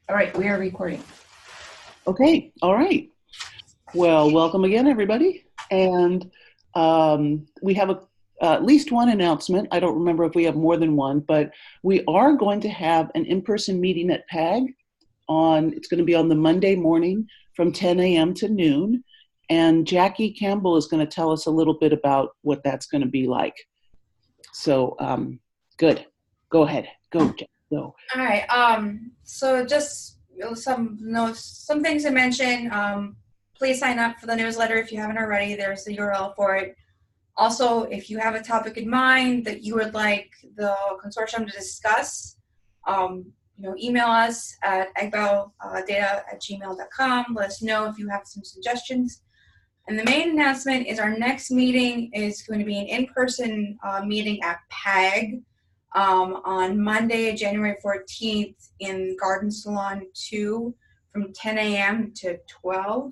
All right, we are recording. Okay, all right. Well, welcome again, everybody. And we have at least one announcement. I don't remember if we have more than one, but we are going to have an in-person meeting at PAG it's going to be on the Monday morning from 10 a.m. to noon. And Jackie Campbell is going to tell us a little bit about what that's going to be like. So good. Go ahead. Go, Jackie. Go. All right. So just some things to mention. Please sign up for the newsletter if you haven't already. There's the URL for it. Also, if you have a topic in mind that you would like the consortium to discuss, email us at agbioData@gmail.com. Let us know if you have some suggestions. And the main announcement is our next meeting is going to be an in-person meeting at PAG on Monday, January 14th in Garden Salon 2 from 10 a.m. to 12.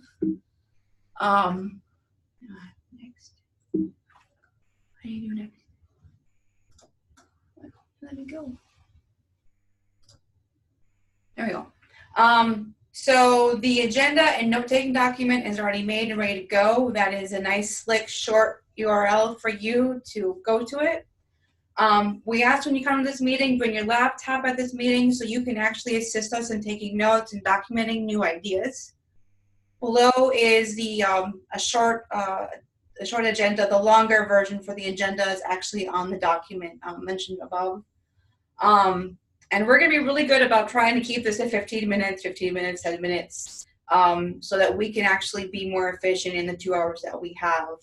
Next. How do you do next? Let me go. There we go. So the agenda and note-taking document is already made and ready to go. That is a nice, slick, short URL for you to go to it. We ask when you come to this meeting, bring your laptop at this meeting so you can actually assist us in taking notes and documenting new ideas. Below is the a short agenda. The longer version for the agenda is actually on the document mentioned above. And we're going to be really good about trying to keep this at 15 minutes, 10 minutes, so that we can actually be more efficient in the 2 hours that we have.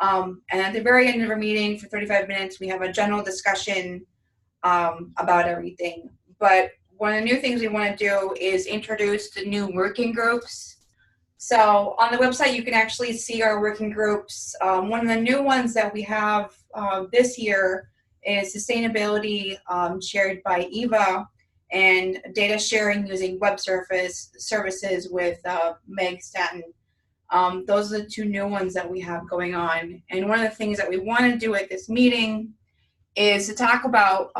And at the very end of our meeting for 35 minutes, we have a general discussion about everything. But one of the new things we want to do is introduce the new working groups. So on the website, you can actually see our working groups. One of the new ones that we have this year is sustainability shared by Eva and data sharing using web services with Meg Stanton. Those are the two new ones that we have going on. And one of the things that we want to do at this meeting is to talk about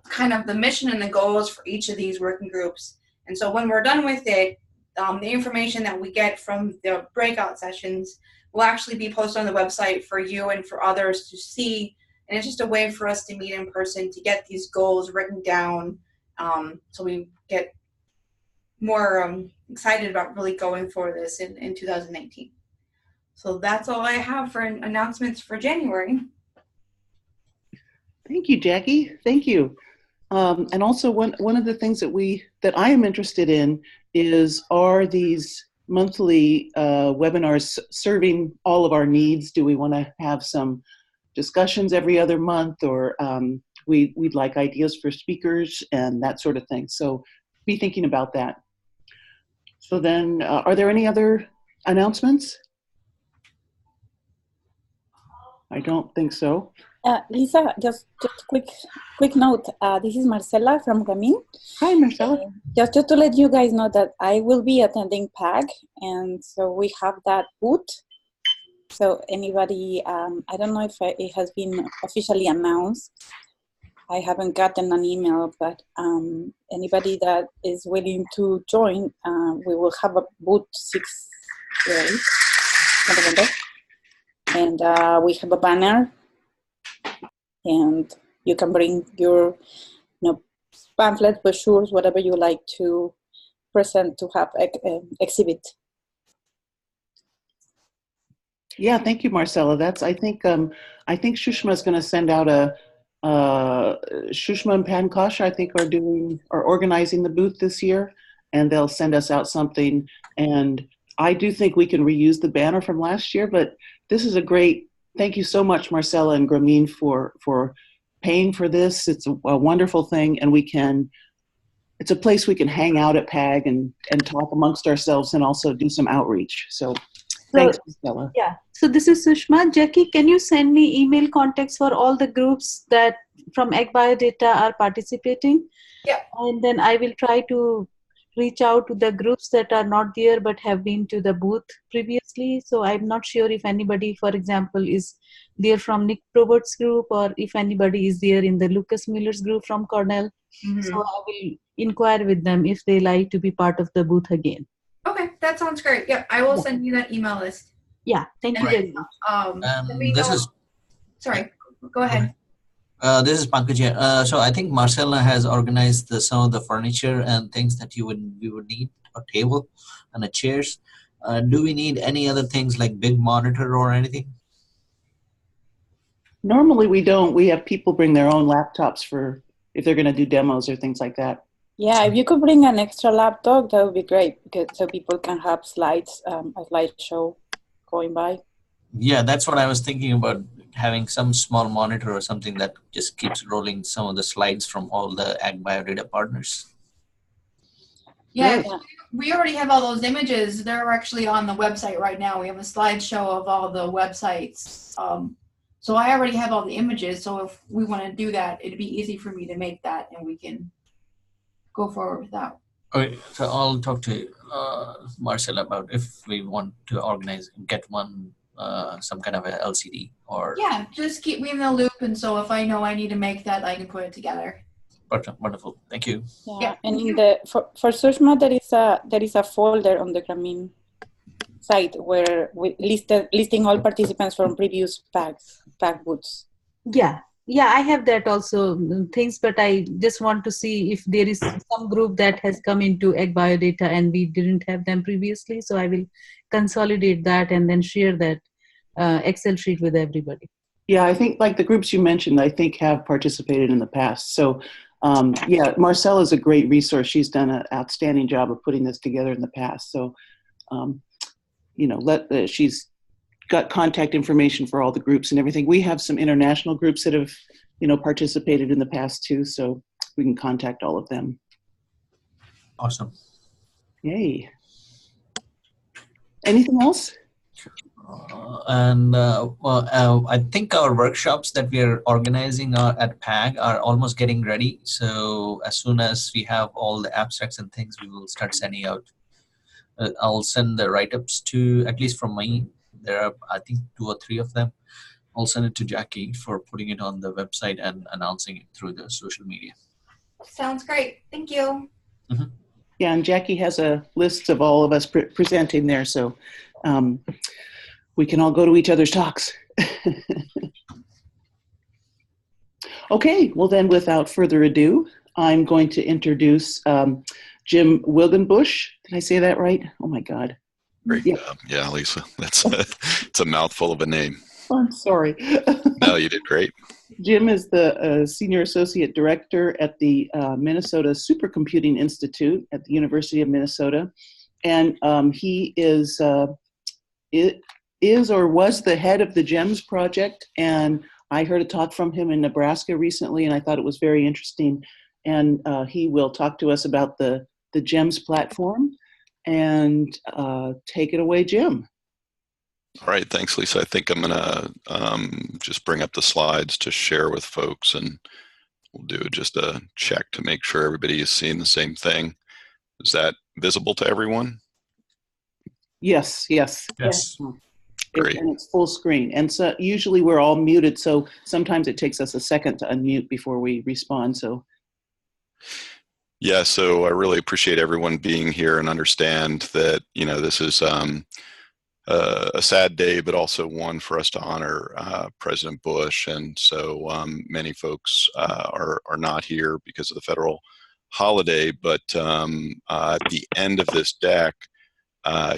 kind of the mission and the goals for each of these working groups. And so when we're done with it, the information that we get from the breakout sessions will actually be posted on the website for you and for others to see. And it's just a way for us to meet in person to get these goals written down so we get more excited about really going for this in 2019. So that's all I have for announcements for January. Thank you, Jackie. Thank you. And also one of the things that I am interested in are these monthly webinars serving all of our needs? Do we want to have some discussions every other month, or we'd like ideas for speakers and that sort of thing? So be thinking about that. So then, are there any other announcements? I don't think so. Lisa, just quick note. This is Marcela from Gamin. Hi, Marcela. Just to let you guys know that I will be attending PAG, and so we have that booth. So anybody, I don't know if it has been officially announced. I haven't gotten an email, but anybody that is willing to join, we will have a booth 6 November. And we have a banner, and you can bring your pamphlets, brochures, whatever you like to present to have exhibit. Yeah, thank you, Marcela. I think Shushma is going to send out Shushma and Pankaj, I think, are organizing the booth this year, and they'll send us out something. And I do think we can reuse the banner from last year, but this is thank you so much, Marcela and Grameen, for paying for this. It's a wonderful thing, and it's a place we can hang out at PAG and talk amongst ourselves and also do some outreach. So thanks, Marcela. Yeah. So this is Sushma. Jackie, can you send me email contacts for all the groups that from AgBioData are participating? Yeah. And then I will try to reach out to the groups that are not there but have been to the booth previously. So I'm not sure if anybody, for example, is there from Nick Probert's group, or if anybody is there in the Lucas Miller's group from Cornell. Mhm. So I will inquire with them if they like to be part of the booth again. Okay, that sounds great. Yep, I will Yeah. send you that email list. Yeah, thank you And very much. let me This know. is Sorry, go ahead. this is Pankaj here. So I think Marcella has organized some of the furniture and things that we would need, a table and a chairs. Do we need any other things like big monitor or anything? Normally we don't. We have people bring their own laptops for if they're going to do demos or things like that. Yeah, if you could bring an extra laptop, that would be great, because so people can have slides, a slideshow going by. Yeah, that's what I was thinking about, having some small monitor or something that just keeps rolling some of the slides from all the AgBioData partners. Yeah, Great. we already have all those images. They're actually on the website right now. We have a slideshow of all the websites. So I already have all the images. So if we want to do that, it'd be easy for me to make that, and we can go forward with that. Okay, so I'll talk to Marcel about if we want to get one, some kind of a LCD or. Yeah, just keep me in the loop, and so if I know I need to make that, I can put it together. Wonderful, thank you. Yeah, Yeah, and in the for Sushma, there is a folder on the Grameen site where we listing all participants from previous PAG booths. Yeah, I have that also things, but I just want to see if there is some group that has come into AgBioData and we didn't have them previously. So I will consolidate that and then share that Excel sheet with everybody. Yeah, I think like the groups you mentioned, I think have participated in the past. So yeah, Marcella is a great resource. She's done an outstanding job of putting this together in the past. So, you know, she's got contact information for all the groups and everything. We have some international groups that have, you know, participated in the past too. So we can contact all of them. Awesome. Yay. Anything else? I think our workshops that we are organizing at PAG are almost getting ready. So as soon as we have all the abstracts and things, we will start sending out. I'll send the write-ups to, at least from me, there are I think 2 or 3 of them. I'll send it to Jackie for putting it on the website and announcing it through the social media. Sounds great. Thank you. Mm-hmm. Yeah, and Jackie has a list of all of us presenting there. So we can all go to each other's talks. Okay, well then without further ado, I'm going to introduce Jim Wilgenbush. Did I say that right? Oh my God. Great. Yeah, yeah, Lisa, it's a mouthful of a name. oh, I'm sorry. No, you did great. Jim is the Senior Associate Director at the Minnesota Supercomputing Institute at the University of Minnesota. And he is or was the head of the G.E.M.S project. And I heard a talk from him in Nebraska recently, and I thought it was very interesting. And he will talk to us about the G.E.M.S platform. And take it away, Jim. All right, thanks, Lisa. I think I'm gonna just bring up the slides to share with folks, and we'll do just a check to make sure everybody is seeing the same thing. Is that visible to everyone? Yes, yes. Yes. Great. And it's full screen. And so usually we're all muted, so sometimes it takes us a second to unmute before we respond. So. Yeah, so I really appreciate everyone being here and understand that, you know, this is a sad day, but also one for us to honor President Bush. And so many folks are not here because of the federal holiday, but at the end of this deck,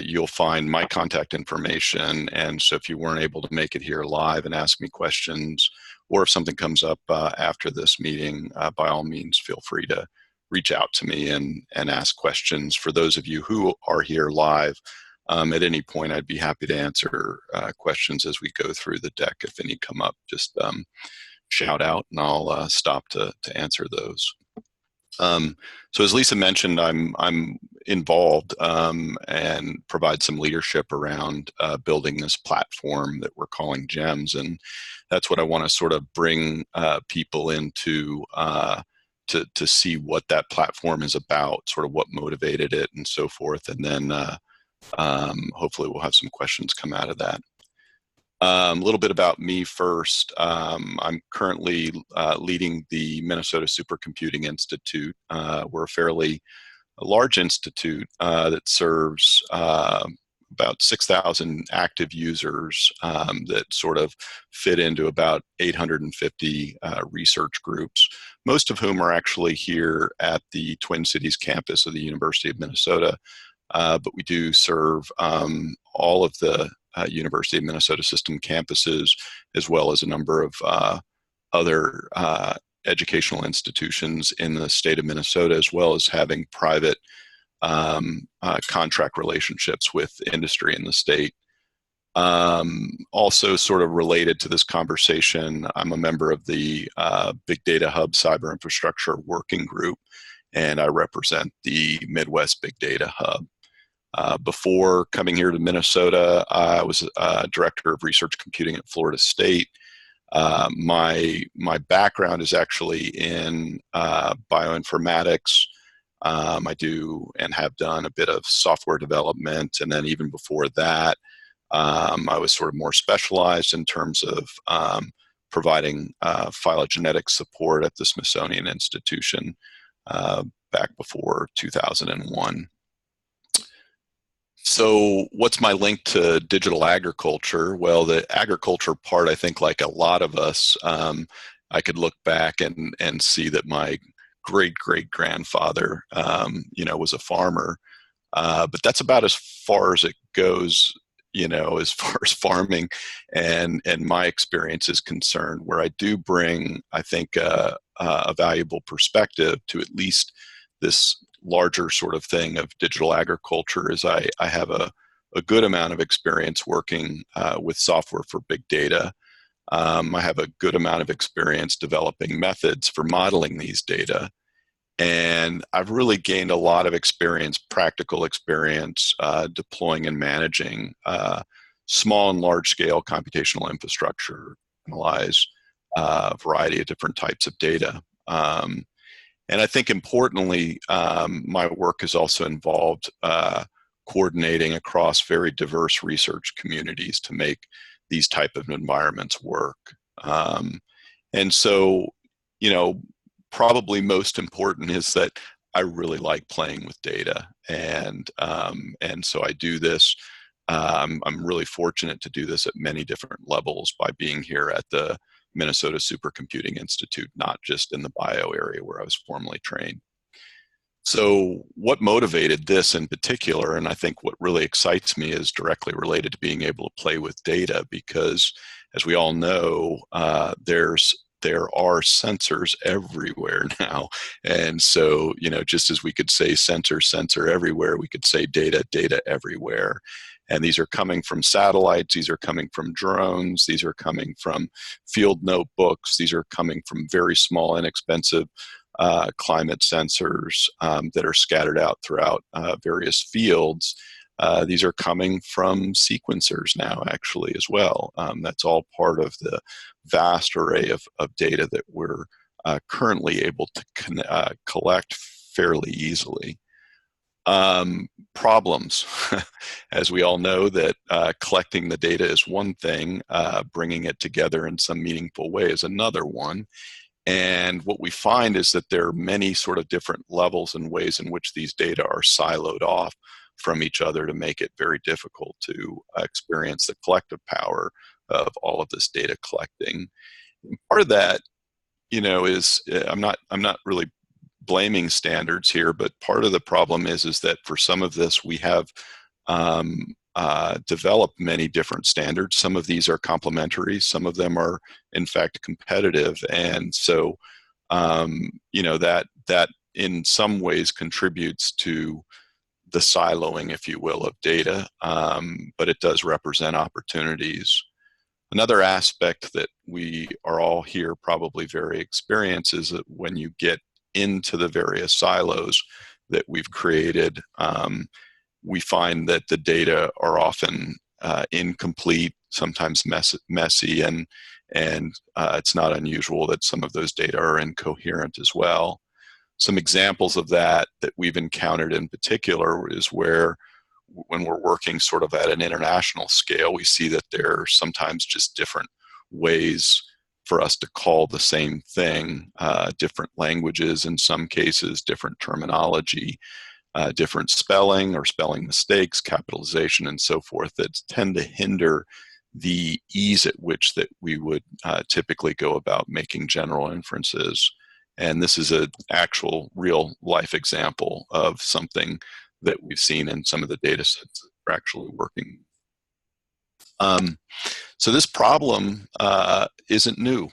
you'll find my contact information. And so if you weren't able to make it here live and ask me questions, or if something comes up after this meeting, by all means, feel free to reach out to me and ask questions. For those of you who are here live, at any point, I'd be happy to answer questions as we go through the deck. If any come up, just shout out and I'll stop to answer those. So as Lisa mentioned, I'm involved and provide some leadership around building this platform that we're calling G.E.M.S. And that's what I want to sort of bring people into to see what that platform is about, sort of what motivated it and so forth. And then hopefully we'll have some questions come out of that. A little bit about me first. I'm currently leading the Minnesota Supercomputing Institute. We're a fairly large institute that serves about 6,000 active users that sort of fit into about 850 research groups, most of whom are actually here at the Twin Cities campus of the University of Minnesota. But we do serve all of the University of Minnesota system campuses, as well as a number of other educational institutions in the state of Minnesota, as well as having private contract relationships with industry in the state. Also sort of related to this conversation, I'm a member of the Big Data Hub Cyberinfrastructure Working Group, and I represent the Midwest Big Data Hub. Before coming here to Minnesota, I was Director of Research Computing at Florida State. My background is actually in bioinformatics. I do and have done a bit of software development, and then even before that, I was sort of more specialized in terms of providing phylogenetic support at the Smithsonian Institution back before 2001. So what's my link to digital agriculture? Well, the agriculture part, I think like a lot of us, I could look back and see that my great-great-grandfather, was a farmer. But that's about as far as it goes, as far as farming and my experience is concerned, where I do bring, I think, a valuable perspective to at least this larger sort of thing of digital agriculture is I have a good amount of experience working with software for big data. I have a good amount of experience developing methods for modeling these data. And I've really gained a lot of experience, practical experience, deploying and managing small and large scale computational infrastructure, analyze a variety of different types of data. And I think importantly, my work has also involved coordinating across very diverse research communities to make these type of environments work. And so, probably most important is that I really like playing with data. And so I do this. I'm really fortunate to do this at many different levels by being here at the Minnesota Supercomputing Institute, not just in the bio area where I was formally trained. So what motivated this in particular, and I think what really excites me, is directly related to being able to play with data, because as we all know, there are sensors everywhere now. And so, just as we could say sensor everywhere, we could say data everywhere. And these are coming from satellites, these are coming from drones, these are coming from field notebooks, these are coming from very small, inexpensive climate sensors that are scattered out throughout various fields. These are coming from sequencers now, actually, as well. That's all part of the vast array of data that we're currently able to collect fairly easily. Problems. As we all know, that collecting the data is one thing, bringing it together in some meaningful way is another one. And what we find is that there are many sort of different levels and ways in which these data are siloed off from each other to make it very difficult to experience the collective power of all of this data collecting. And part of that, is I'm not really blaming standards here, but part of the problem is that for some of this we have developed many different standards. Some of these are complementary, some of them are in fact competitive, and so that in some ways contributes to the siloing, if you will, of data, but it does represent opportunities. Another aspect that we are all here probably very experienced is that when you get into the various silos that we've created, we find that the data are often incomplete, sometimes messy, and it's not unusual that some of those data are incoherent as well. Some examples of that we've encountered in particular is where when we're working sort of at an international scale, we see that there are sometimes just different ways for us to call the same thing, different languages in some cases, different terminology, different spelling or spelling mistakes, capitalization, and so forth that tend to hinder the ease at which that we would typically go about making general inferences. And this is an actual real life example of something that we've seen in some of the data sets that we're actually working. So this problem isn't new.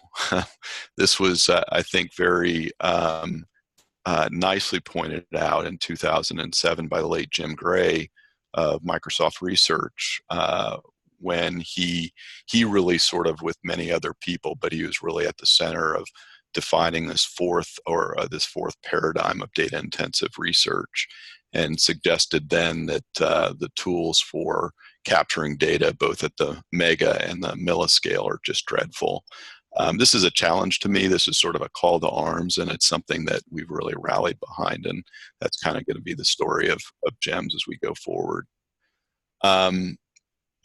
This was, I think, very nicely pointed out in 2007 by the late Jim Gray of Microsoft Research, when he really sort of, with many other people, but he was really at the center of defining this fourth paradigm of data intensive research, and suggested then that the tools for capturing data both at the mega and the milliscale are just dreadful. This is a challenge to me. This is sort of a call to arms, and it's something that we've really rallied behind, and that's kind of going to be the story of G.E.M.S as we go forward.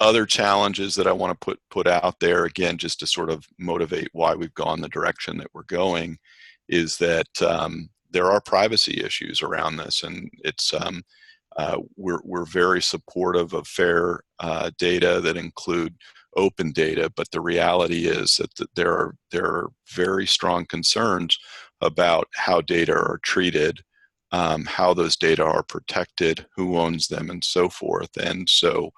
Other challenges that I want to put out there, again, just to sort of motivate why we've gone the direction that we're going, is that there are privacy issues around this, and it's we're very supportive of fair data that include open data, but the reality is that there are very strong concerns about how data are treated, how those data are protected, who owns them, and so forth. And so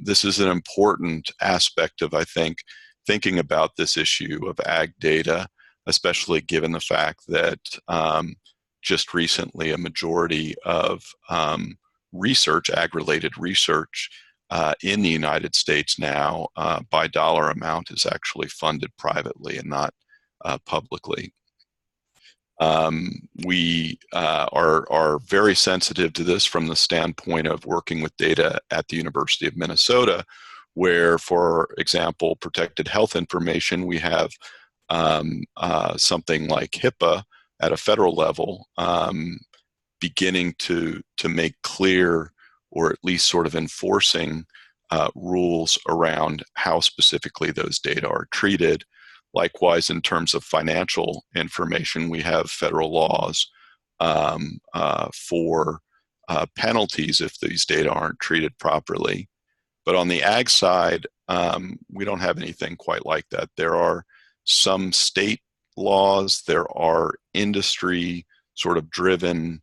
this is an important aspect of, I think, thinking about this issue of ag data, especially given the fact that just recently a majority of research, ag-related research in the United States now, by dollar amount, is actually funded privately and not publicly. We are very sensitive to this from the standpoint of working with data at the University of Minnesota, where, for example, protected health information, we have something like HIPAA at a federal level, beginning to make clear, or at least sort of enforcing rules around how specifically those data are treated. Likewise, in terms of financial information, we have federal laws for penalties if these data aren't treated properly. But on the ag side, we don't have anything quite like that. There are some state laws, there are industry sort of driven,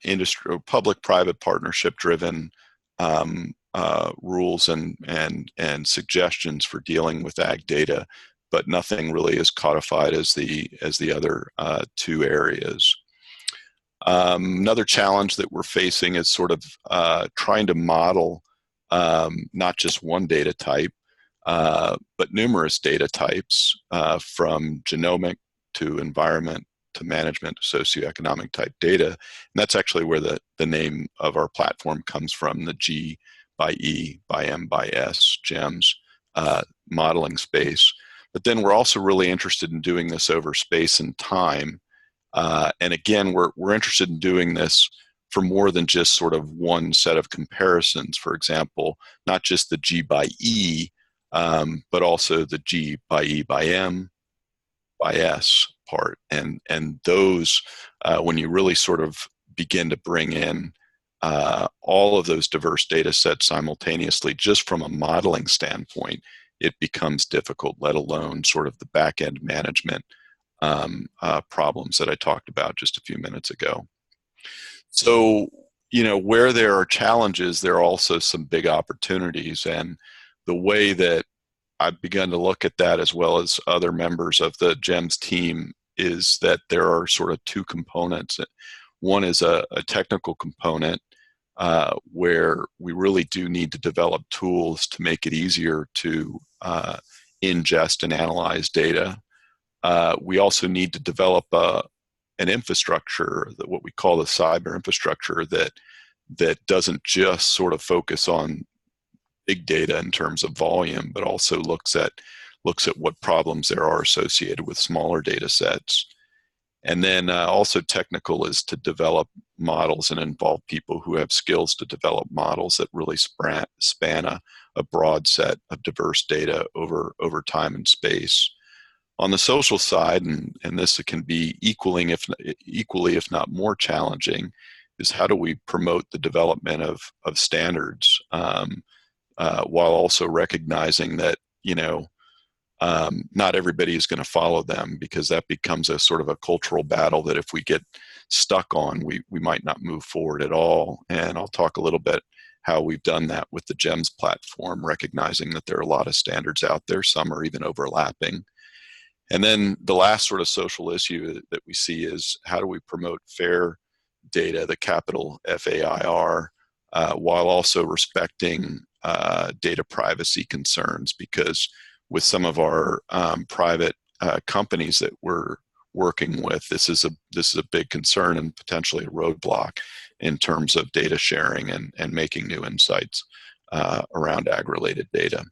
industry or public-private partnership driven rules and suggestions for dealing with ag data, but nothing really is codified as the other two areas. Another challenge that we're facing is sort of trying to model not just one data type, but numerous data types, from genomic to environment to management to socioeconomic type data. And that's actually where the name of our platform comes from, the G by E by M by S, G.E.M.S modeling space. But then we're also really interested in doing this over space and time. And again, we're interested in doing this for more than just sort of one set of comparisons. For example, not just the G by E, but also the G by E by M by S part. And those, when you really sort of begin to bring in all of those diverse data sets simultaneously, just from a modeling standpoint, it becomes difficult, let alone sort of the back-end management problems that I talked about just a few minutes ago. So, where there are challenges, there are also some big opportunities. And the way that I've begun to look at that, as well as other members of the G.E.M.S team, is that there are sort of two components. One is a technical component, where we really do need to develop tools to make it easier to ingest and analyze data. We also need to develop an infrastructure, that what we call the Cyberinfrastructure, that doesn't just sort of focus on big data in terms of volume, but also looks at what problems there are associated with smaller data sets. And then also technical is to develop models and involve people who have skills to develop models that really span a broad set of diverse data over time and space. On the social side, and this can be equally, if not more challenging, is how do we promote the development of standards while also recognizing that, not everybody is going to follow them, because that becomes a sort of a cultural battle that if we get stuck on, we might not move forward at all. And I'll talk a little bit how we've done that with the G.E.M.S platform, recognizing that there are a lot of standards out there, some are even overlapping. And then the last sort of social issue that we see is how do we promote fair data, the capital FAIR, while also respecting data privacy concerns, because with some of our private companies that we're working with, this is a big concern and potentially a roadblock in terms of data sharing and making new insights around ag-related data.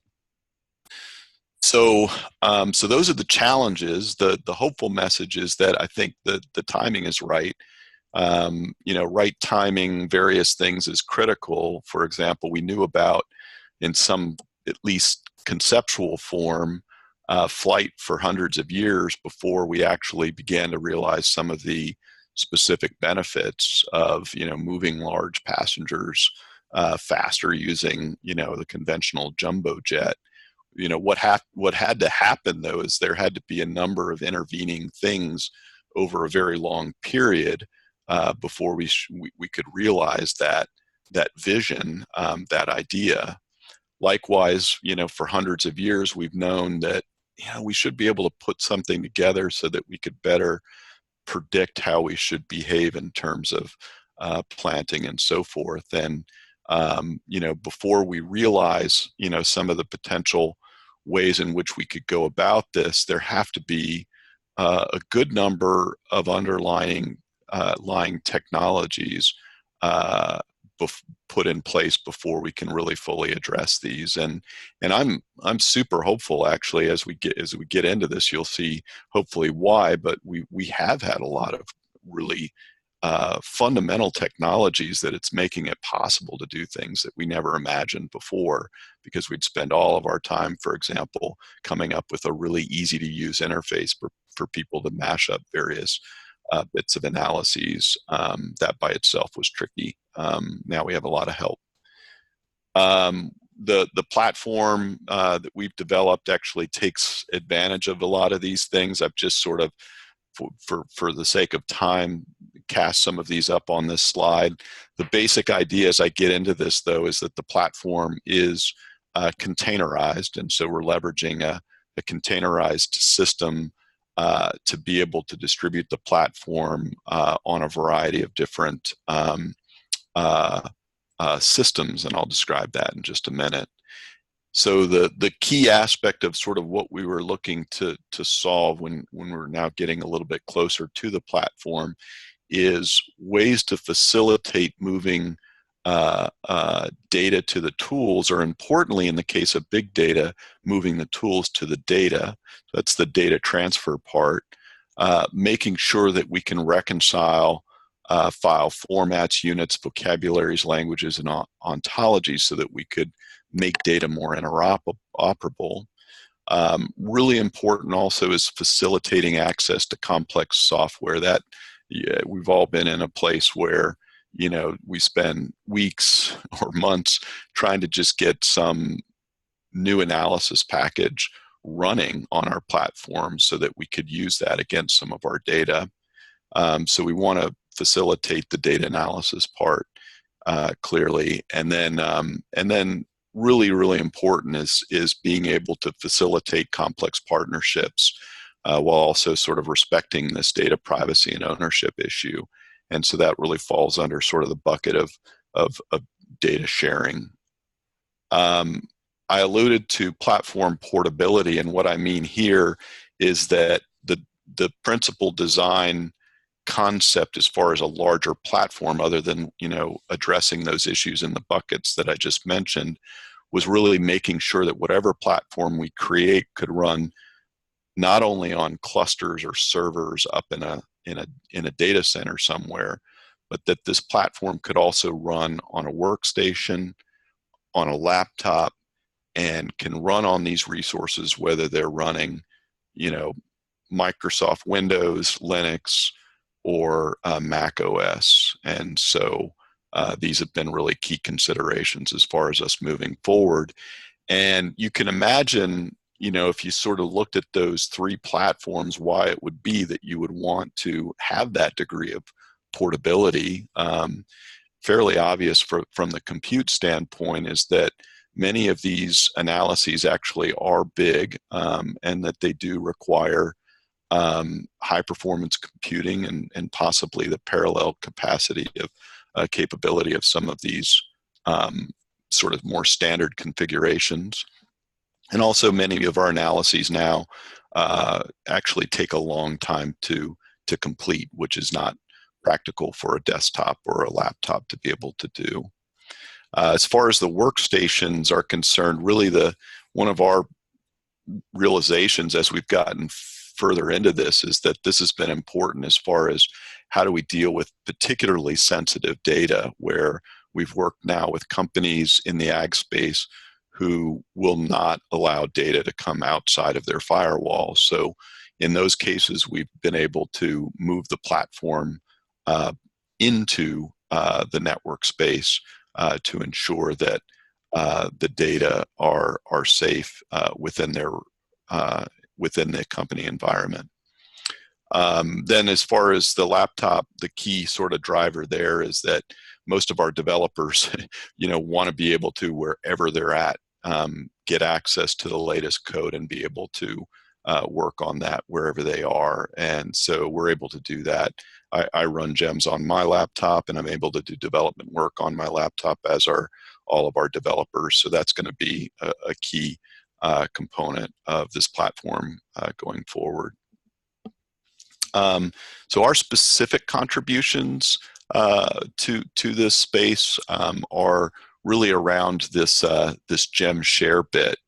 So those are the challenges. The hopeful message is that I think that the timing is right. Right timing, various things is critical. For example, we knew about, in some at least conceptual form, flight for hundreds of years before we actually began to realize some of the specific benefits of moving large passengers faster using the conventional jumbo jet. What had to happen though is there had to be a number of intervening things over a very long period before we could realize that vision, that idea. Likewise, for hundreds of years we've known that we should be able to put something together so that we could better predict how we should behave in terms of planting and so forth. And before we realize some of the potential ways in which we could go about this, there have to be a good number of underlying technologies put in place before we can really fully address these. And I'm super hopeful, actually, as we get into this. You'll see hopefully why, but we have had a lot of really fundamental technologies that it's making it possible to do things that we never imagined before, because we'd spend all of our time, for example, coming up with a really easy to use interface for people to mash up various bits of analyses. That by itself was tricky. Now we have a lot of help. The platform that we've developed actually takes advantage of a lot of these things. I've just sort of, for the sake of time, cast some of these up on this slide. The basic idea as I get into this, though, is that the platform is containerized, and so we're leveraging a containerized system to be able to distribute the platform on a variety of different systems, and I'll describe that in just a minute. So the key aspect of sort of what we were looking to solve when we're now getting a little bit closer to the platform is ways to facilitate moving data to the tools, or importantly, in the case of big data, moving the tools to the data. That's the data transfer part. Making sure that we can reconcile file formats, units, vocabularies, languages, and ontologies so that we could make data more interoperable. Really important also is facilitating access to complex software. That we've all been in a place where we spend weeks or months trying to just get some new analysis package running on our platform so that we could use that against some of our data. So we want to facilitate the data analysis part clearly, and then really, really important is being able to facilitate complex partnerships while also sort of respecting this data privacy and ownership issue. And so that really falls under sort of the bucket of data sharing. I alluded to platform portability, and what I mean here is that the principal design concept as far as a larger platform, other than addressing those issues in the buckets that I just mentioned, was really making sure that whatever platform we create could run not only on clusters or servers up in a data center somewhere, but that this platform could also run on a workstation, on a laptop, and can run on these resources, whether they're running, Microsoft Windows, Linux, or Mac OS. And so these have been really key considerations as far as us moving forward. And you can imagine, if you sort of looked at those three platforms, why it would be that you would want to have that degree of portability. Fairly obvious from the compute standpoint is that many of these analyses actually are big, and that they do require high performance computing and possibly the parallel capacity of capability of some of these sort of more standard configurations. And also many of our analyses now actually take a long time to complete, which is not practical for a desktop or a laptop to be able to do. As far as the workstations are concerned, really one of our realizations as we've gotten further into this is that this has been important as far as how do we deal with particularly sensitive data, where we've worked now with companies in the ag space who will not allow data to come outside of their firewall. So in those cases, we've been able to move the platform into the network space to ensure that the data are safe within the company environment. Then as far as the laptop, the key sort of driver there is that most of our developers want to be able to, wherever they're at, get access to the latest code and be able to work on that wherever they are. And so we're able to do that. I run G.E.M.S on my laptop, and I'm able to do development work on my laptop, as are all of our developers. So that's going to be a key component of this platform going forward. So our specific contributions to this space are really around this G.E.M share bit.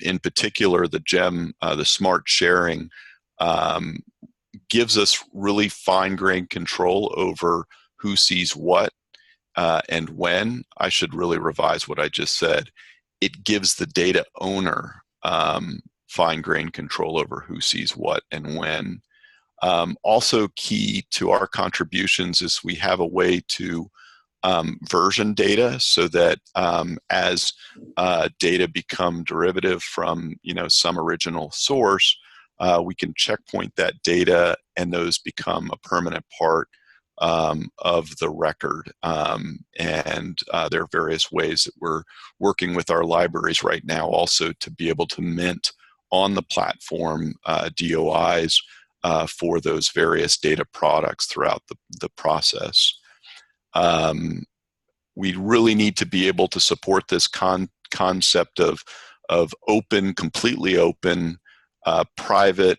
In particular, the G.E.M, the smart sharing, gives us really fine-grained control over who sees what and when. I should really revise what I just said. It gives the data owner fine-grained control over who sees what and when. Also key to our contributions is we have a way to version data, so that as data become derivative from some original source, we can checkpoint that data, and those become a permanent part of the record. And there are various ways that we're working with our libraries right now also to be able to mint on the platform DOIs for those various data products throughout the process. We really need to be able to support this concept of open, completely open, private,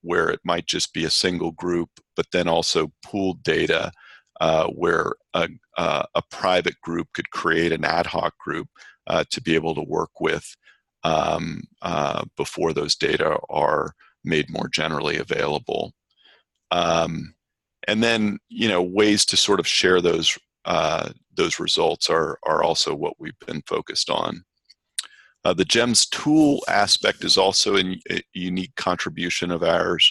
where it might just be a single group, but then also pooled data, where a private group could create an ad hoc group to be able to work with before those data are made more generally available. And then, ways to sort of share those results are also what we've been focused on. The G.E.M.S tool aspect is also a unique contribution of ours,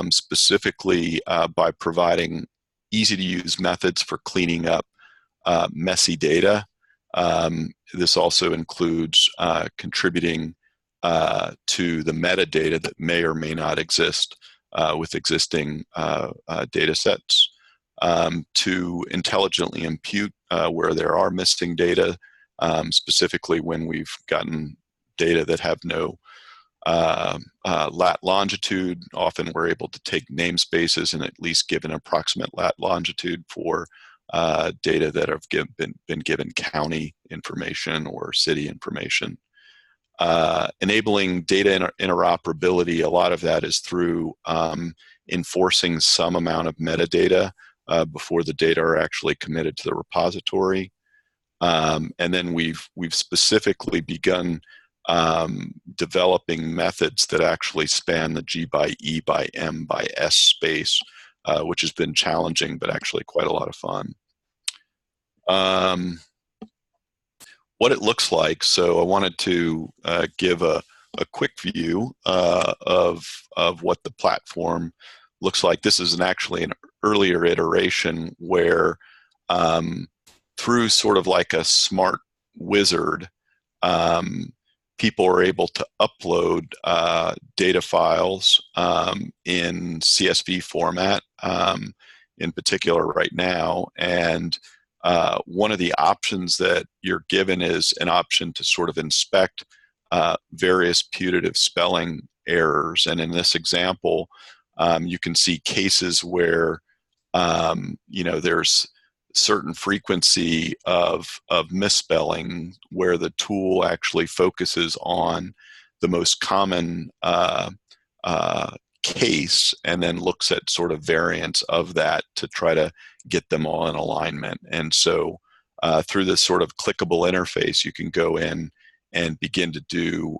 specifically by providing easy-to-use methods for cleaning up messy data. This also includes contributing to the metadata that may or may not exist with existing data sets, to intelligently impute where there are missing data, specifically when we've gotten data that have no lat longitude. Often we're able to take namespaces and at least give an approximate lat longitude for data that have been given county information or city information. Enabling data interoperability, a lot of that is through enforcing some amount of metadata before the data are actually committed to the repository. And then we've specifically begun developing methods that actually span the G by E by M by S space, which has been challenging, but actually quite a lot of fun. What it looks like, so I wanted to give a quick view of what the platform looks like. This is actually an earlier iteration where through sort of like a smart wizard, people are able to upload data files in CSV format, in particular right now. And one of the options that you're given is an option to sort of inspect various putative spelling errors. And in this example, you can see cases where there's certain frequency of misspelling where the tool actually focuses on the most common case and then looks at sort of variants of that to try to get them all in alignment. And so through this sort of clickable interface, you can go in and begin to do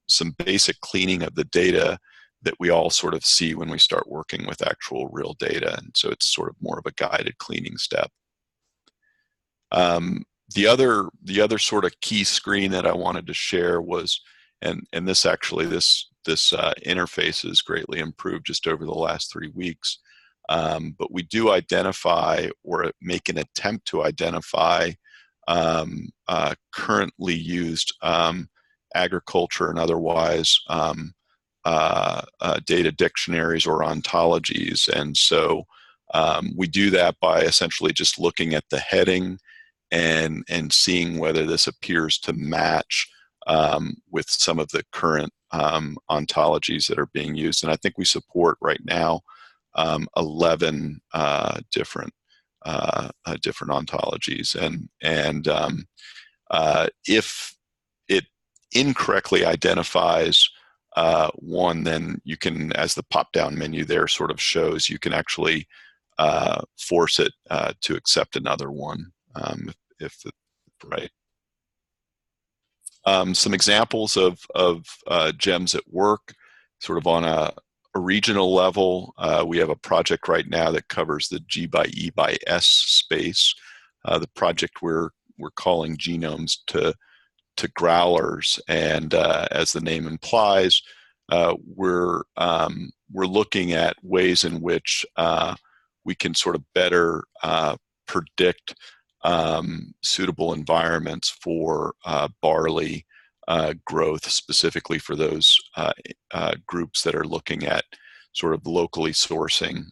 some basic cleaning of the data that we all sort of see when we start working with actual real data. And so it's sort of more of a guided cleaning step. The other sort of key screen that I wanted to share was, and this actually, this interface is greatly improved just over the last 3 weeks. But we do identify or make an attempt to identify currently used agriculture and otherwise data dictionaries or ontologies. And so we do that by essentially just looking at the heading and seeing whether this appears to match with some of the current ontologies that are being used. And I think we support right now 11 different ontologies. And if it incorrectly identifies one, then you can, as the pop-down menu there sort of shows, you can actually force it to accept another one if right. Some examples of GEMS at work, sort of on a regional level. We have a project right now that covers the G by E by S space. The project we're calling genomes to growlers, and as the name implies, we're looking at ways in which we can sort of better predict suitable environments for barley growth, specifically for those groups that are looking at sort of locally sourcing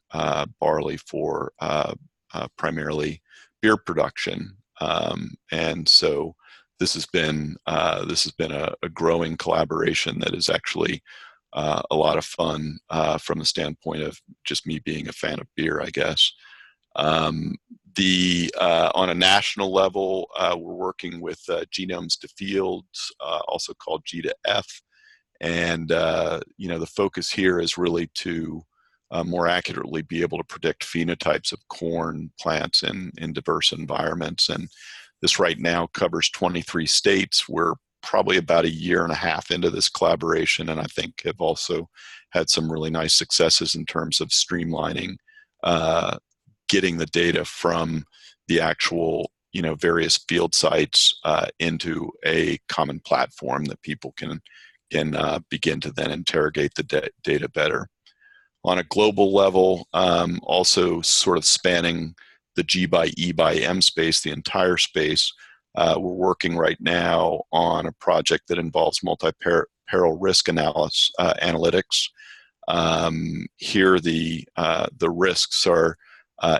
barley for primarily beer production. And so this has been a growing collaboration that is actually a lot of fun from the standpoint of just me being a fan of beer, I guess. On a national level, we're working with genomes to fields, also called G.E.M.S, and the focus here is really to more accurately be able to predict phenotypes of corn plants in diverse environments. And this right now covers 23 states. We're probably about 1.5 years into this collaboration, and I think have also had some really nice successes in terms of streamlining getting the data from the actual various field sites into a common platform that people can begin to then interrogate the data better. On a global level, also sort of spanning the G by E by M space, the entire space, we're working right now on a project that involves multi-peril risk analytics. Here the risks are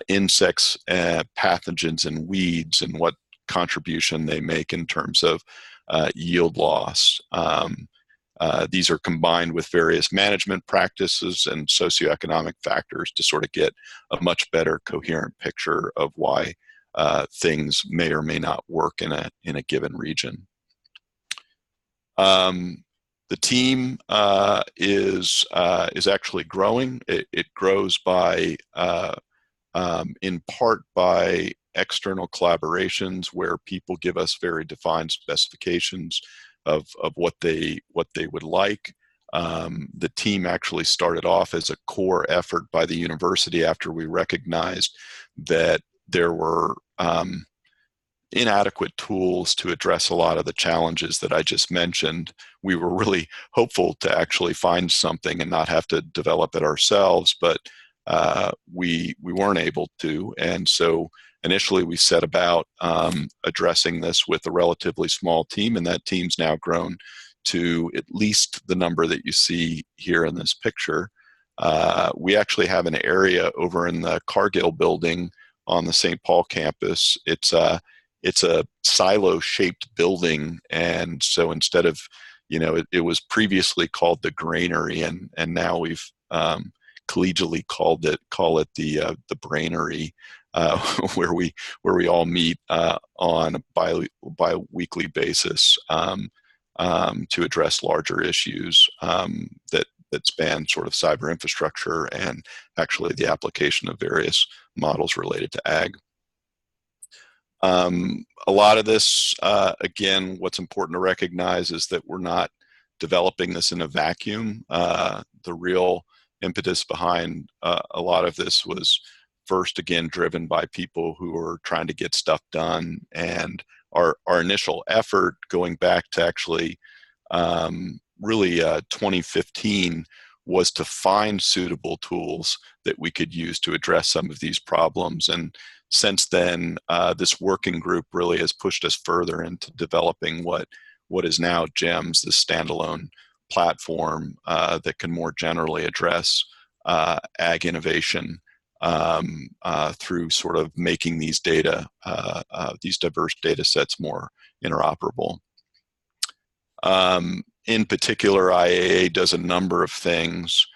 insects, pathogens, and weeds, and what contribution they make in terms of yield loss. These are combined with various management practices and socioeconomic factors to sort of get a much better coherent picture of why things may or may not work in a given region. The team is actually growing. It grows by in part by external collaborations where people give us very defined specifications of what they would like. The team actually started off as a core effort by the university after we recognized that there were inadequate tools to address a lot of the challenges that I just mentioned. We were really hopeful to actually find something and not have to develop it ourselves, but we weren't able to. And so initially we set about addressing this with a relatively small team, and that team's now grown to at least the number that you see here in this picture. We actually have an area over in the Cargill building on the St. Paul campus. It's a silo-shaped building, and so instead of, it was previously called the granary, and now we've collegially call it the brainery, where we all meet on a bi-weekly basis to address larger issues that span sort of cyber infrastructure and actually the application of various models related to ag. A lot of this, again, what's important to recognize is that we're not developing this in a vacuum. The real impetus behind a lot of this was first, again, driven by people who are trying to get stuff done. And our initial effort, going back to actually really 2015, was to find suitable tools that we could use to address some of these problems. And since then, this working group really has pushed us further into developing what is now G.E.M.S, the standalone platform that can more generally address ag innovation through sort of making these data, these diverse data sets more interoperable. In particular, IAA does a number of things.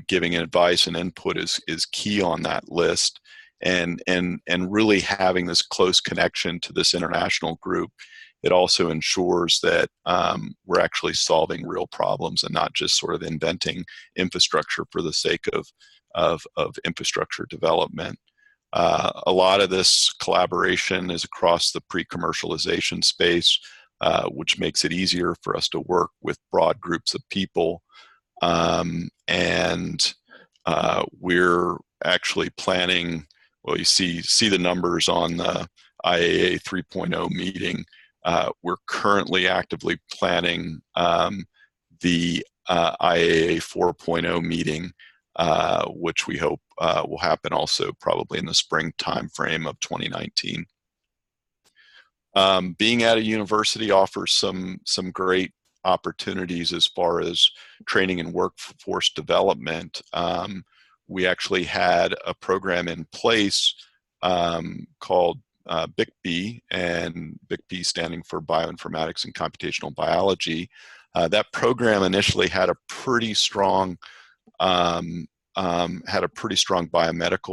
Giving advice and input is key on that list. And really having this close connection to this international group, it also ensures that we're actually solving real problems and not just sort of inventing infrastructure for the sake of infrastructure development. A lot of this collaboration is across the pre-commercialization space, which makes it easier for us to work with broad groups of people. We're actually planning, well, you see the numbers on the IAA 3.0 meeting. We're currently actively planning the IAA 4.0 meeting, which we hope will happen also probably in the spring timeframe of 2019. Being at a university offers some great opportunities as far as training and workforce development. We actually had a program in place called BICB, and BICB standing for Bioinformatics and Computational Biology. That program initially had a pretty strong biomedical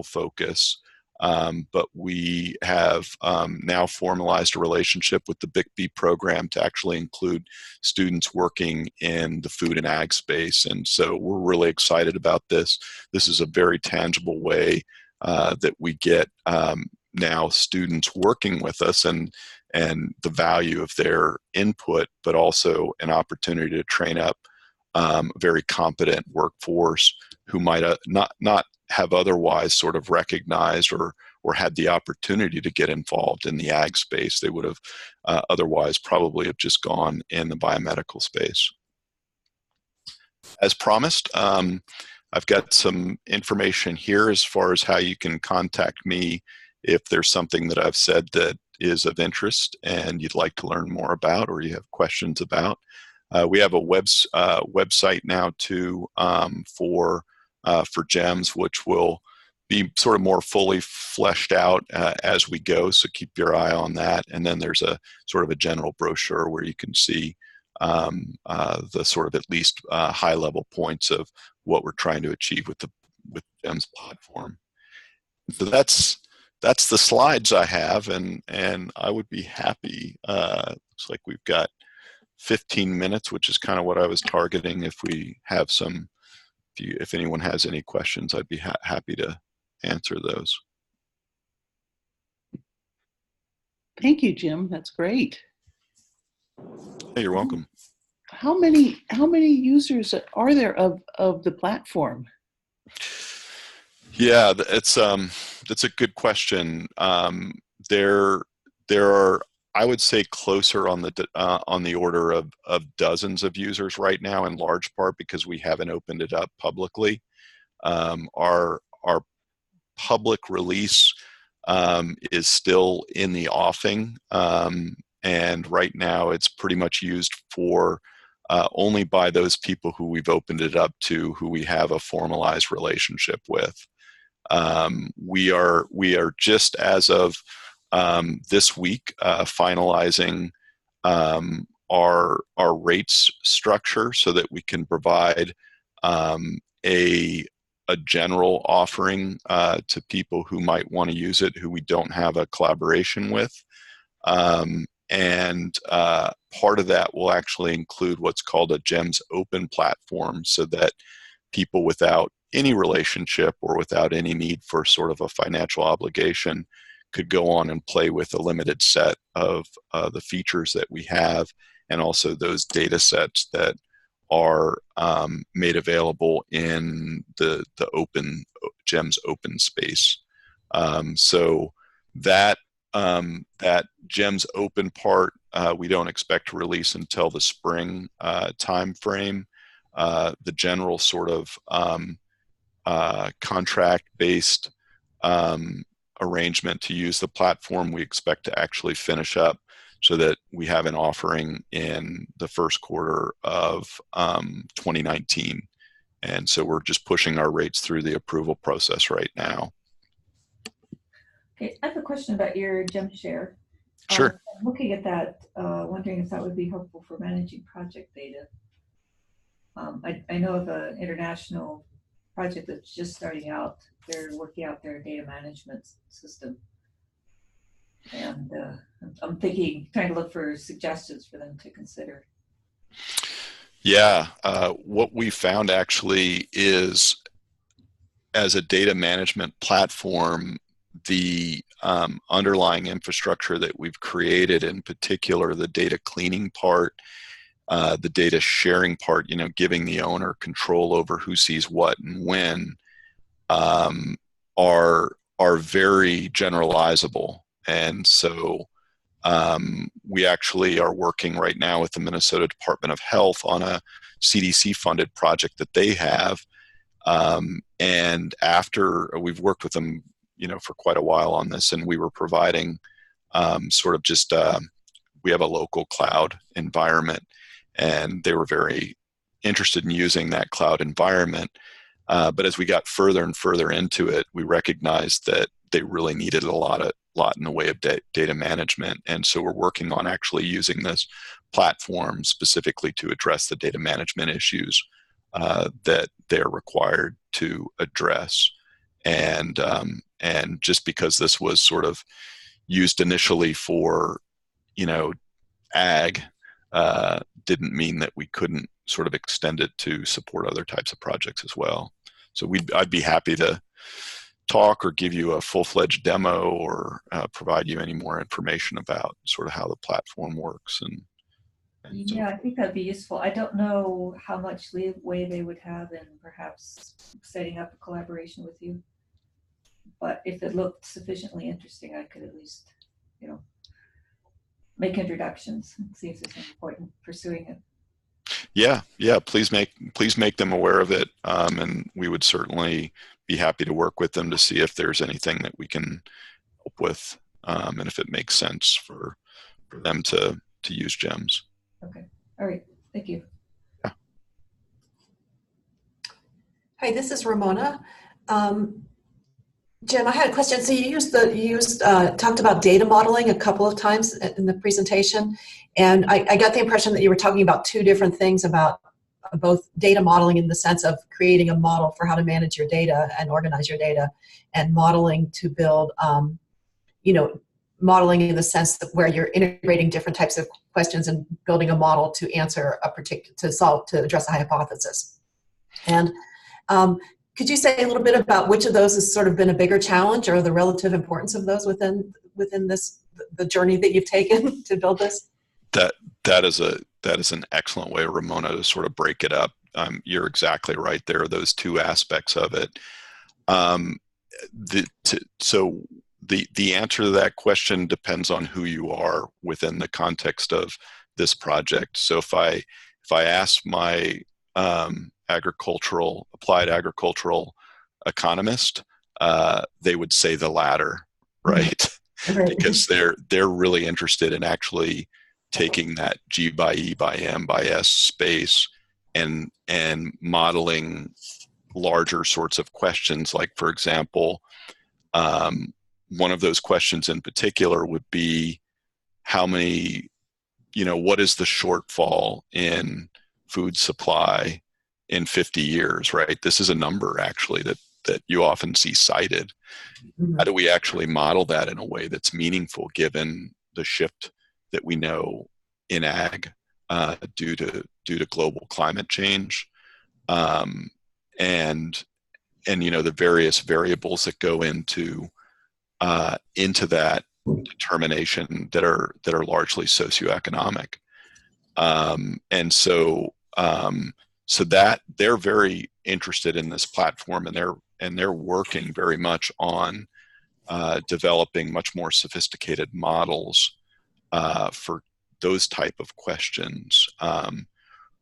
focus. But we have now formalized a relationship with the BICB program to actually include students working in the food and ag space. And so we're really excited about this. This is a very tangible way that we get now students working with us and the value of their input, but also an opportunity to train up a very competent workforce who might not have otherwise sort of recognized or had the opportunity to get involved in the ag space. They would have otherwise probably have just gone in the biomedical space. As promised, I've got some information here as far as how you can contact me if there's something that I've said that is of interest and you'd like to learn more about or you have questions about. We have a website now too for G.E.M.S, which will be sort of more fully fleshed out as we go, so keep your eye on that. And then there's a sort of a general brochure where you can see the sort of at least high-level points of what we're trying to achieve with G.E.M.S platform. So that's the slides I have, and I would be happy. Looks like we've got 15 minutes, which is kind of what I was targeting. If we have some, if anyone has any questions, I'd be happy to answer those. Thank you, Jim. That's great. Hey, you're welcome. How many users are there of the platform? Yeah, it's that's a good question. There are, I would say, closer on the order of dozens of users right now, in large part because we haven't opened it up publicly. Our public release is still in the offing, and right now it's pretty much used for only by those people who we've opened it up to, who we have a formalized relationship with. We are just, as of this week, finalizing our rates structure so that we can provide a general offering to people who might want to use it, who we don't have a collaboration with. And part of that will actually include what's called a G.E.M.S open platform, so that people without any relationship or without any need for sort of a financial obligation could go on and play with a limited set of the features that we have, and also those data sets that are made available in the open G.E.M.S open space. So that G.E.M.S open part we don't expect to release until the spring time frame. The general sort of contract-based arrangement to use the platform we expect to actually finish up, so that we have an offering in the first quarter of 2019. And so we're just pushing our rates through the approval process right now. Okay, I have a question about your G.E.M.S share. Sure. I'm looking at that, wondering if that would be helpful for managing project data. I know of an international project that's just starting out. They're working out their data management system. And I'm trying to look for suggestions for them to consider. Yeah, what we found actually is, as a data management platform, the underlying infrastructure that we've created, in particular the data cleaning part, the data sharing part, giving the owner control over who sees what and when, are very generalizable. And so we actually are working right now with the Minnesota Department of Health on a CDC-funded project that they have. And after we've worked with them, for quite a while on this, and we were providing sort of just, we have a local cloud environment, and they were very interested in using that cloud environment. But as we got further and further into it, we recognized that they really needed a lot in the way of data management. And so we're working on actually using this platform specifically to address the data management issues that they're required to address. And just because this was sort of used initially for, ag, didn't mean that we couldn't sort of extend it to support other types of projects as well. So I'd be happy to talk or give you a full-fledged demo, or provide you any more information about sort of how the platform works. And yeah, I think that'd be useful. I don't know how much leeway they would have in perhaps setting up a collaboration with you, but if it looked sufficiently interesting, I could at least, make introductions and see if there's any point in pursuing it. Yeah, please make them aware of it, and we would certainly be happy to work with them to see if there's anything that we can help with, and if it makes sense for them to use G.E.M.S. Okay, all right, thank you. Yeah. Hi, this is Ramona. Jim, I had a question. So you talked about data modeling a couple of times in the presentation, and I got the impression that you were talking about two different things, about both data modeling in the sense of creating a model for how to manage your data and organize your data, and modeling to build, modeling in the sense that where you're integrating different types of questions and building a model to answer to address a hypothesis. And could you say a little bit about which of those has sort of been a bigger challenge, or the relative importance of those within the journey that you've taken to build this? that is an excellent way, Ramona, to sort of break it up. You're exactly right. There are those two aspects of it. So the answer to that question depends on who you are within the context of this project. So if I ask my applied agricultural economist, they would say the latter, right? Because they're really interested in actually taking that G by E by M by S space and modeling larger sorts of questions. Like, for example, one of those questions in particular would be how many, what is the shortfall in food supply in 50 years, right? This is a number actually that you often see cited. Mm-hmm. How do we actually model that in a way that's meaningful given the shift that we know in ag due to global climate change, and the various variables that go into that determination that are largely socioeconomic, and so that they're very interested in this platform, and they're working very much on developing much more sophisticated models for those type of questions.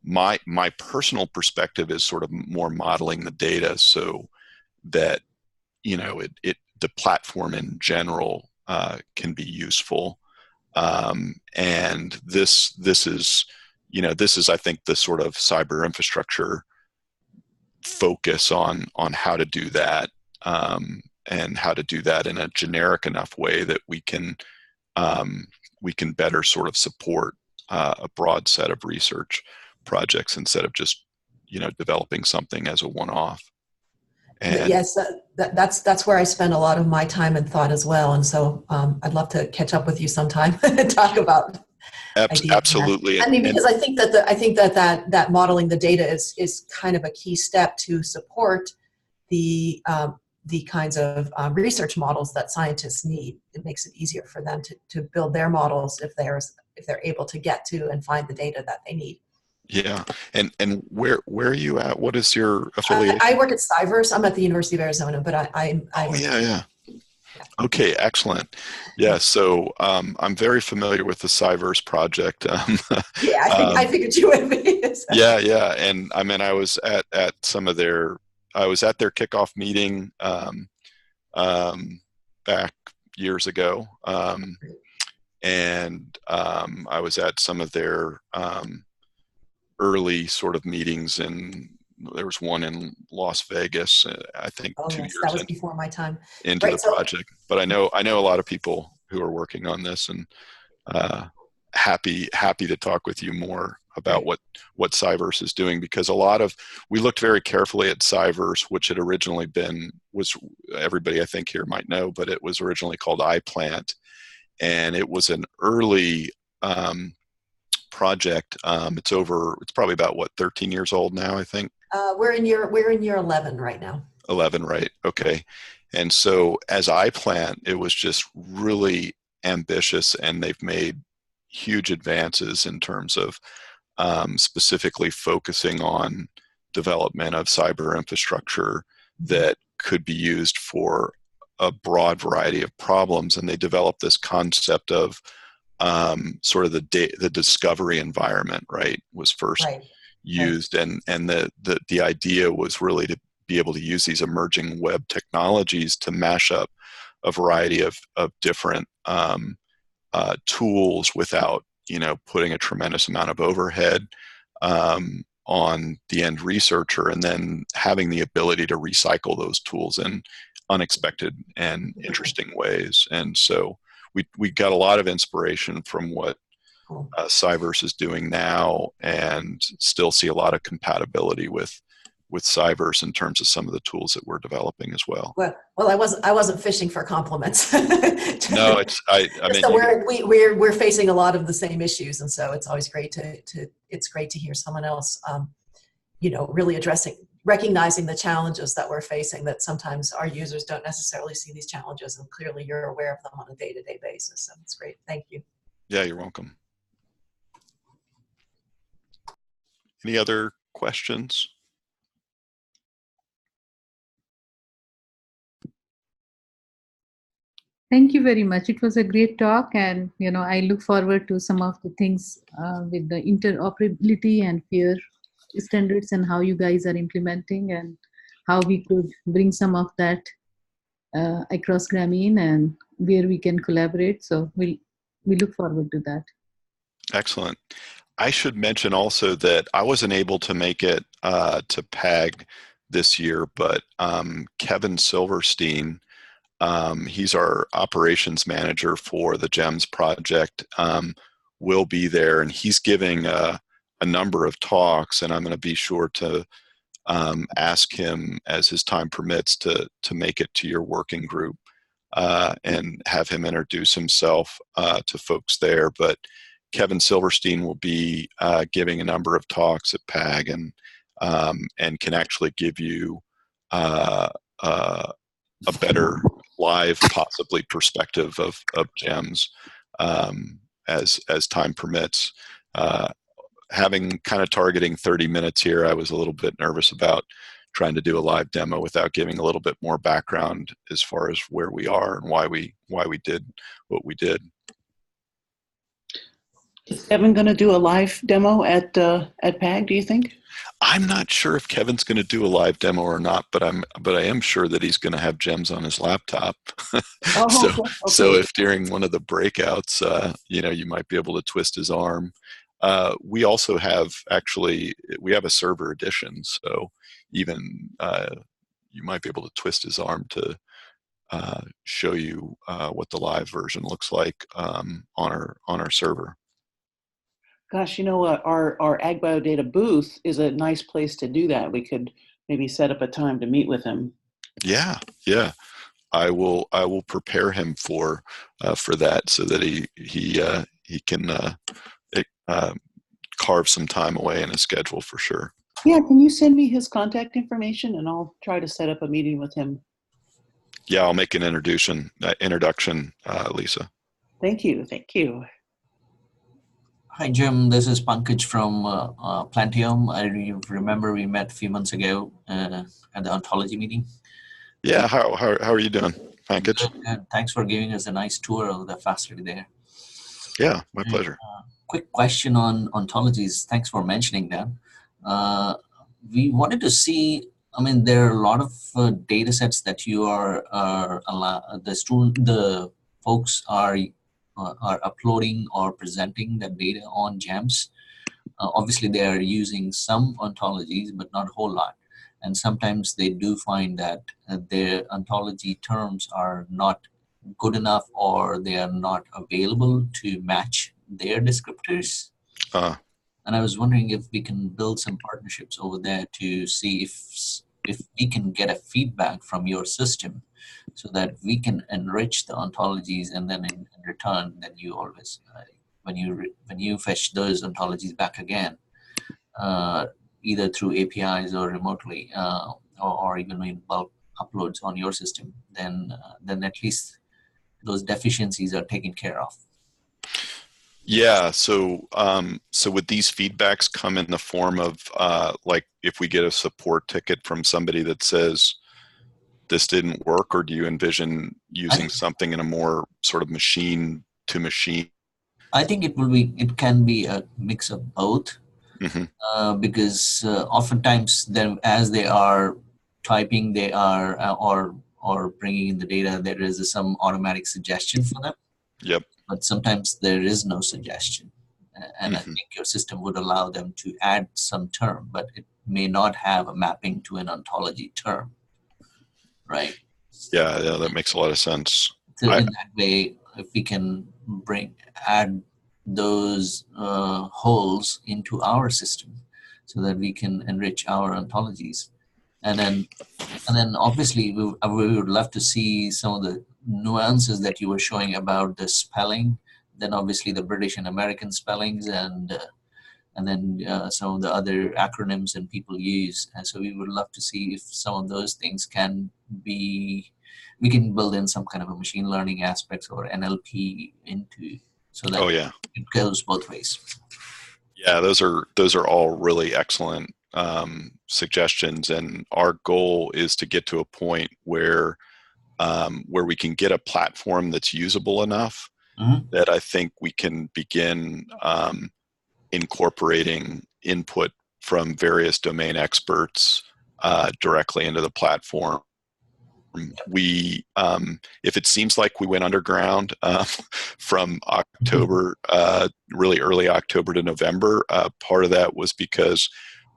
My personal perspective is sort of more modeling the data so that the platform in general can be useful, and this is I think the sort of cyber infrastructure focus on how to do that, and how to do that in a generic enough way that we can better sort of support a broad set of research projects instead of just developing something as a one-off. And yes, that's where I spend a lot of my time and thought as well. And so I'd love to catch up with you sometime and talk about ideas. Absolutely. I mean, because I think that modeling the data is kind of a key step to support the kinds of research models that scientists need. It makes it easier for them to build their models if they're able to get to and find the data that they need. Yeah, and where are you at? What is your affiliation? I work at Cybers. I'm at the University of Arizona, but Yeah. Okay, excellent. Yeah, so I'm very familiar with the Cybers project. Yeah, I figured you would be. Yeah, and I mean, I was at their kickoff meeting back years ago, and I was at some of their early sort of meetings, and there was one in Las Vegas, I think 2 years that was before my time into the project. But I know a lot of people who are working on this, and happy to talk with you more about what Cyverse is doing, because we looked very carefully at Cyverse, which had originally was everybody I think here might know, but it was originally called iPlant, and it was an early project. It's probably about 13 years old now, I think. We're in year 11 right now. 11, right? Okay. And so as iPlant, it was just really ambitious, and they've made huge advances in terms of specifically focusing on development of cyber infrastructure that could be used for a broad variety of problems. And they developed this concept of sort of the discovery environment, right, was first used, and the idea was really to be able to use these emerging web technologies to mash up a variety of different tools without putting a tremendous amount of overhead on the end researcher, and then having the ability to recycle those tools in unexpected and interesting ways. And so we got a lot of inspiration from what Cyverse is doing now, and still see a lot of compatibility with Cyverse in terms of some of the tools that we're developing as well. Well, I wasn't fishing for compliments. No, I mean, so we're facing a lot of the same issues, and so it's always great to hear someone else, really recognizing the challenges that we're facing, that sometimes our users don't necessarily see these challenges, and clearly you're aware of them on a day-to-day basis. So it's great. Thank you. Yeah, you're welcome. Any other questions? Thank you very much. It was a great talk, and I look forward to some of the things with the interoperability and peer standards and how you guys are implementing and how we could bring some of that across Grameen and where we can collaborate. So we look forward to that. Excellent. I should mention also that I wasn't able to make it to PAG this year, but Kevin Silverstein, he's our operations manager for the G.E.M.S project, will be there, and he's giving a number of talks, and I'm going to be sure to ask him as his time permits to make it to your working group and have him introduce himself to folks there. But Kevin Silverstein will be giving a number of talks at PAG and can actually give you a better live, possibly, perspective of G.E.M.S as time permits. Having kind of targeting 30 minutes here, I was a little bit nervous about trying to do a live demo without giving a little bit more background as far as where we are and why we did what we did. Is Kevin going to do a live demo at PAG, do you think? I'm not sure if Kevin's going to do a live demo or not, but I am sure that he's going to have G.E.M.S on his laptop. Oh, okay. So if during one of the breakouts, you might be able to twist his arm. We also have we have a server edition, so even you might be able to twist his arm to show you what the live version looks like on our server. Gosh, our AgBioData booth is a nice place to do that. We could maybe set up a time to meet with him. Yeah. I will prepare him for that so that he can carve some time away in his schedule for sure. Yeah, can you send me his contact information and I'll try to set up a meeting with him. Yeah, I'll make an introduction, Lisa. Thank you. Hi, Jim. This is Pankaj from Plantium. I remember we met a few months ago at the Ontology meeting. Yeah, how are you doing, Pankaj? Good. Thanks for giving us a nice tour of the facility there. Yeah, my pleasure. Quick question on ontologies. Thanks for mentioning that. We wanted to see, there are a lot of data sets that you the folks are uploading or presenting the data on G.E.M.S. Obviously, they are using some ontologies, but not a whole lot. And sometimes they do find that their ontology terms are not good enough or they are not available to match their descriptors. And I was wondering if we can build some partnerships over there to see if we can get a feedback from your system so that we can enrich the ontologies, and then in return, then you always, when you fetch those ontologies back again, either through APIs or remotely, or even in bulk uploads on your system, then at least those deficiencies are taken care of. Yeah, so would these feedbacks come in the form of like if we get a support ticket from somebody that says this didn't work, or do you envision using something in a more sort of machine to machine? I think it can be a mix of both. Mm-hmm. Because oftentimes as they are typing, they are or bringing in the data, there is some automatic suggestion for them. Yep. But sometimes there is no suggestion, and I think your system would allow them to add some term, but it may not have a mapping to an ontology term, right? Yeah, that makes a lot of sense. So in that way, if we can add those holes into our system so that we can enrich our ontologies. And then obviously we would love to see some of the nuances that you were showing about the spelling, then obviously the British and American spellings, and then some of the other acronyms and people use. And so we would love to see if some of those things we can build in some kind of a machine learning aspects or NLP into, so that it goes both ways. Yeah, those are all really excellent suggestions, and our goal is to get to a point where we can get a platform that's usable enough that I think we can begin incorporating input from various domain experts directly into the platform. We, if it seems like we went underground from October, really early October to November, part of that was because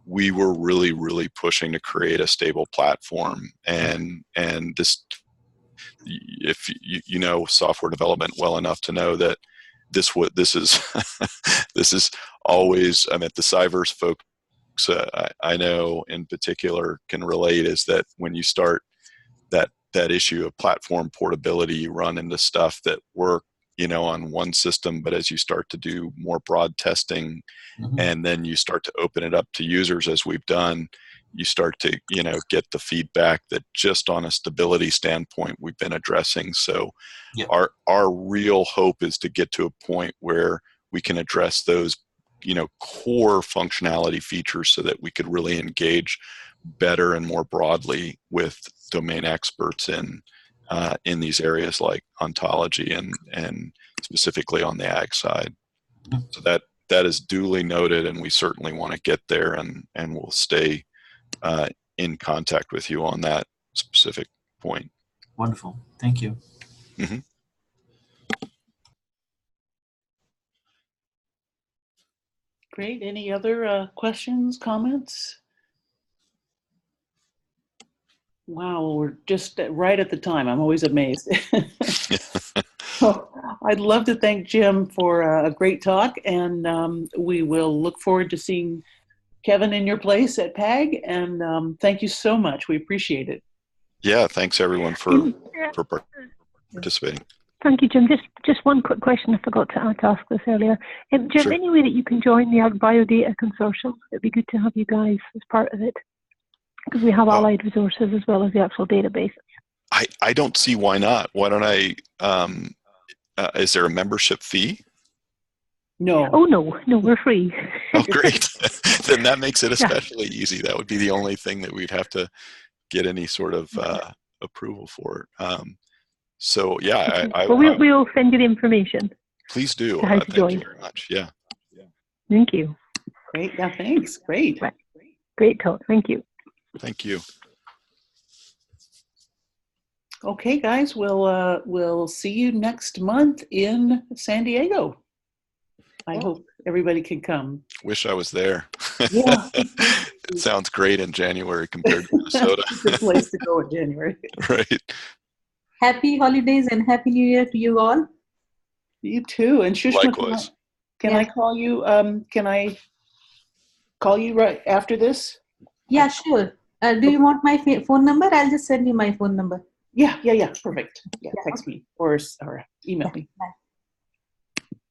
we were really pushing to create a stable platform, and this, if you know software development well enough to know that this is this is always, I mean, the Cyverse folks I know in particular can relate, is that when you start that issue of platform portability, you run into stuff that work, you know, on one system, but as you start to do more broad testing and then you start to open it up to users, as we've done, you start to, you know, get the feedback that just on a stability standpoint we've been addressing. So our real hope is to get to a point where we can address those, you know, core functionality features so that we could really engage better and more broadly with domain experts in these areas like ontology and specifically on the ag side. So that is duly noted, and we certainly want to get there, and we'll stay in contact with you on that specific point. Wonderful. Thank you. Mm-hmm. Great. Any other questions, comments? Wow, we're just right at the time. I'm always amazed. So I'd love to thank Jim for a great talk, and we will look forward to seeing Kevin in your place at PAG, and thank you so much. We appreciate it. Yeah, thanks everyone for participating. Thank you, Jim. Just one quick question. I forgot to ask this earlier. Jim, Sure. any way that you can join the AgBioData consortium? It'd be good to have you guys as part of it, because we have allied resources as well as the actual database. I don't see why not. Why don't I, is there a membership fee? No. Oh, no, we're free. Oh, great. Then that makes it especially easy. That would be the only thing that we'd have to get any sort of approval for. So yeah, we'll send you the information. Please do. How to Thank join. you very much. Yeah. Thank you. Great. Yeah, thanks. Great. Right. Great talk. Thank you. Thank you. Okay, guys, we'll see you next month in San Diego. I hope everybody can come. Wish I was there. Yeah. It sounds great in January compared to Minnesota. It's a good place to go in January. Right. Happy holidays and Happy New Year to you all. You too. And Shushma, Likewise. can I call you? Can I call you right after this? Yeah, sure. Do you want my phone number? I'll just send you my phone number. Yeah. Perfect. Yeah, text me or email me.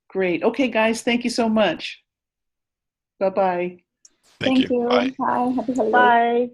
Great. Okay, guys. Thank you so much. Bye-bye. Thank you. Bye. Bye. Happy holidays. Bye.